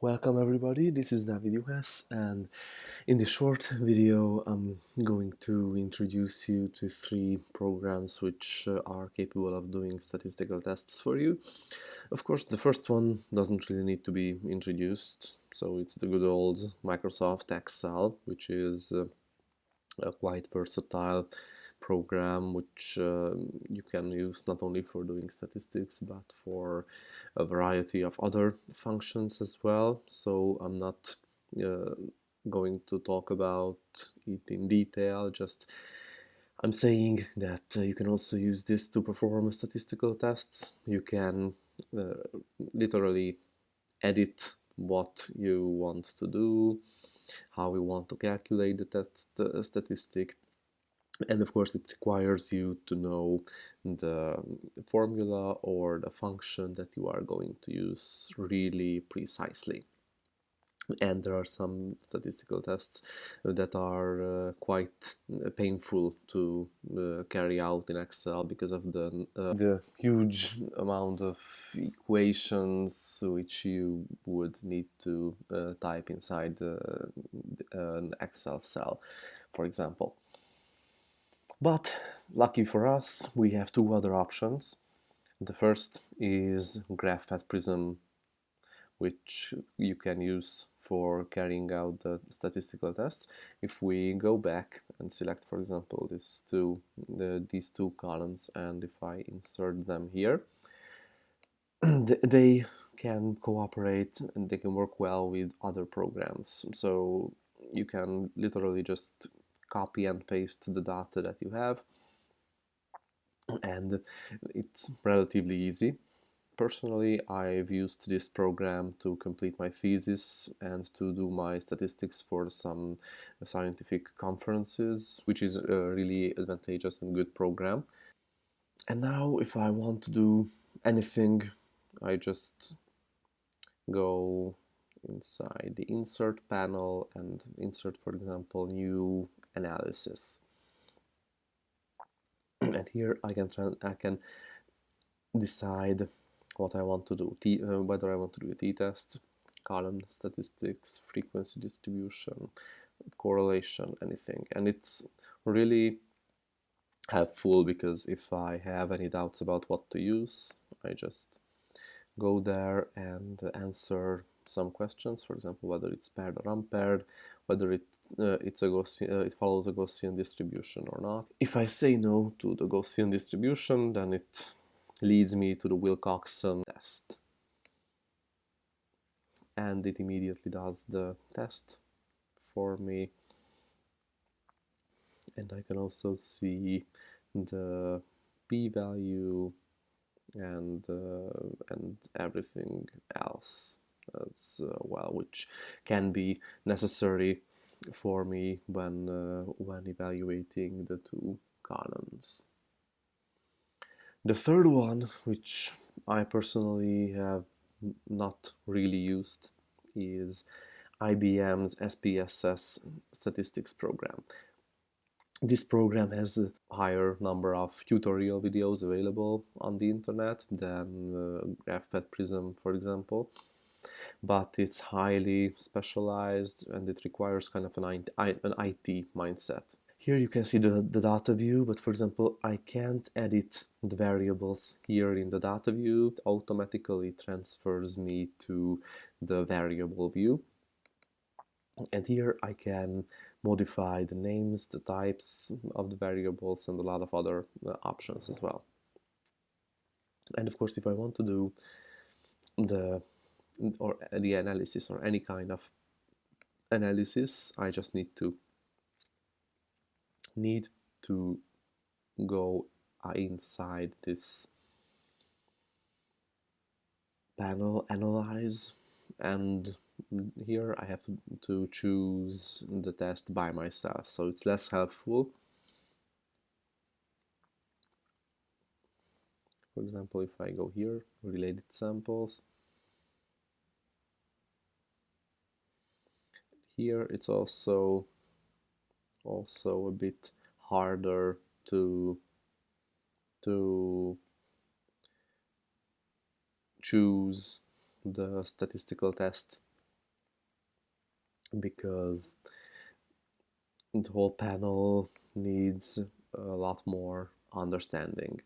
Welcome everybody, this is David US, and in this short video I'm going to introduce you to three programs which are capable of doing statistical tests for you. Of course, the first one doesn't really need to be introduced, so it's the good old Microsoft Excel, which is a quite versatile program which you can use not only for doing statistics but for a variety of other functions as well. So I'm not going to talk about it in detail, just I'm saying that you can also use this to perform statistical tests. You can literally edit what you want to do, how you want to calculate the test statistic, and of course it requires you to know the formula or the function that you are going to use really precisely. And there are some statistical tests that are quite painful to carry out in Excel because of the huge amount of equations which you would need to type inside an Excel cell, for example. But lucky for us, we have two other options. The first is GraphPad Prism, which you can use for carrying out the statistical tests. If we go back and select, for example, these two columns, and if I insert them here, they can cooperate and they can work well with other programs. So you can literally just copy and paste the data that you have, and it's relatively easy. Personally, I've used this program to complete my thesis and to do my statistics for some scientific conferences, which is a really advantageous and good program. And now if I want to do anything, I just go inside the insert panel and insert, for example, new analysis. And here I can decide what I want to do, whether I want to do a t-test, column statistics, frequency distribution, correlation, anything. And it's really helpful because if I have any doubts about what to use, I just go there and answer some questions, for example, whether it's paired or unpaired, whether it follows a Gaussian distribution or not. If I say no to the Gaussian distribution, then it leads me to the Wilcoxon test, and it immediately does the test for me. And I can also see the p-value and everything else as well, which can be necessary for me when evaluating the two columns. The third one, which I personally have not really used, is IBM's SPSS statistics program. This program has a higher number of tutorial videos available on the internet than GraphPad Prism, for example, but it's highly specialized and it requires kind of an IT mindset. Here you can see the data view, but for example, I can't edit the variables here in the data view. It automatically transfers me to the variable view. And here I can modify the names, the types of the variables, and a lot of other options as well. And of course, if I want to do the analysis or any kind of analysis, I just need to go inside this panel, analyze, and here I have to choose the test by myself, so it's less helpful. For example, if I go here, related samples, here it's also a bit harder to choose the statistical test because the whole panel needs a lot more understanding.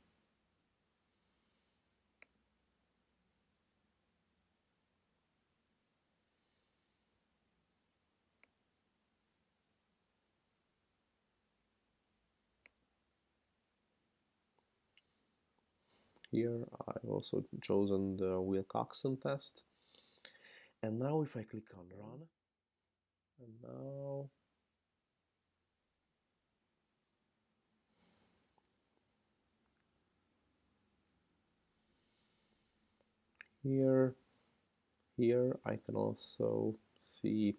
Here I've also chosen the Wilcoxon test. And now if I click on run, and now here I can also see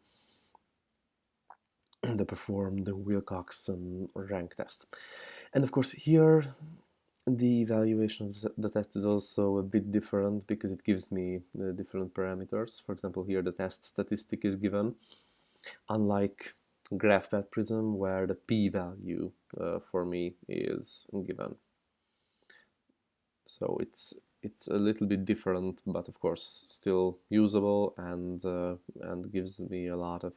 the performed Wilcoxon rank test. And of course here the evaluation of the test is also a bit different because it gives me different parameters. For example, here the test statistic is given, unlike GraphPad Prism where the p-value for me is given. So it's a little bit different, but of course still usable and gives me a lot of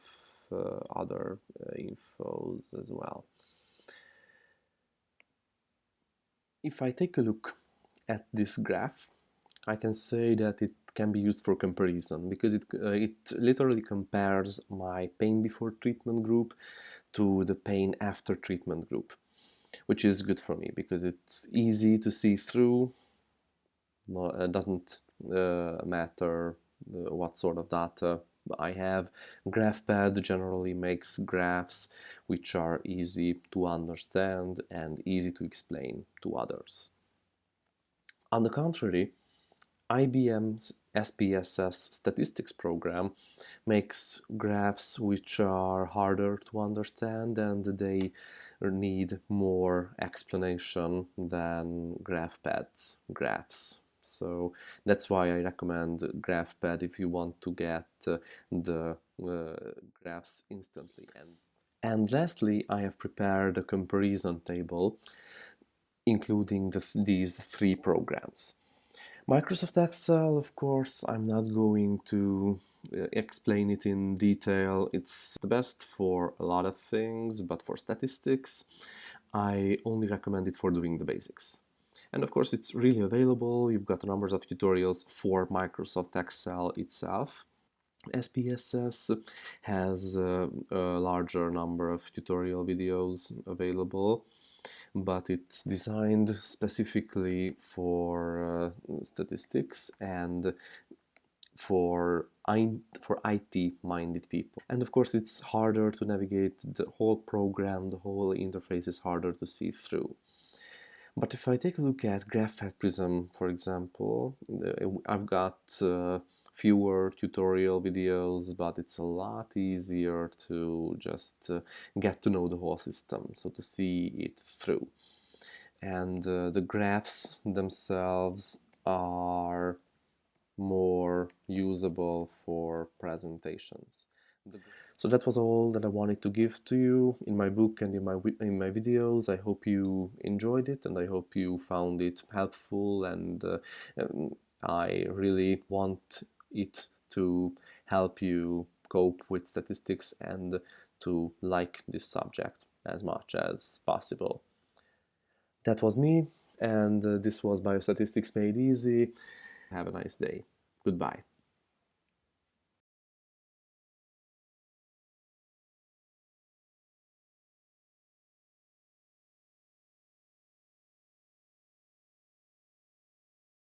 other infos as well. If I take a look at this graph, I can say that it can be used for comparison because it literally compares my pain before treatment group to the pain after treatment group, which is good for me because it's easy to see through. No, it doesn't matter what sort of data I have. GraphPad generally makes graphs which are easy to understand and easy to explain to others. On the contrary, IBM's SPSS statistics program makes graphs which are harder to understand and they need more explanation than GraphPad's graphs. So that's why I recommend GraphPad if you want to get the graphs instantly. And lastly, I have prepared a comparison table including these three programs. Microsoft Excel, of course, I'm not going to explain it in detail. It's the best for a lot of things, but for statistics, I only recommend it for doing the basics. And of course, it's really available. You've got numbers of tutorials for Microsoft Excel itself. SPSS has a larger number of tutorial videos available, but it's designed specifically for statistics and for IT-minded people. And of course, it's harder to navigate the whole program, the whole interface is harder to see through. But if I take a look at GraphPad Prism, for example, I've got fewer tutorial videos, but it's a lot easier to just get to know the whole system, so to see it through. And the graphs themselves are more usable for presentations. So that was all that I wanted to give to you in my book and in my videos. I hope you enjoyed it and I hope you found it helpful, and I really want it to help you cope with statistics and to like this subject as much as possible. That was me, and this was Biostatistics Made Easy. Have a nice day. Goodbye.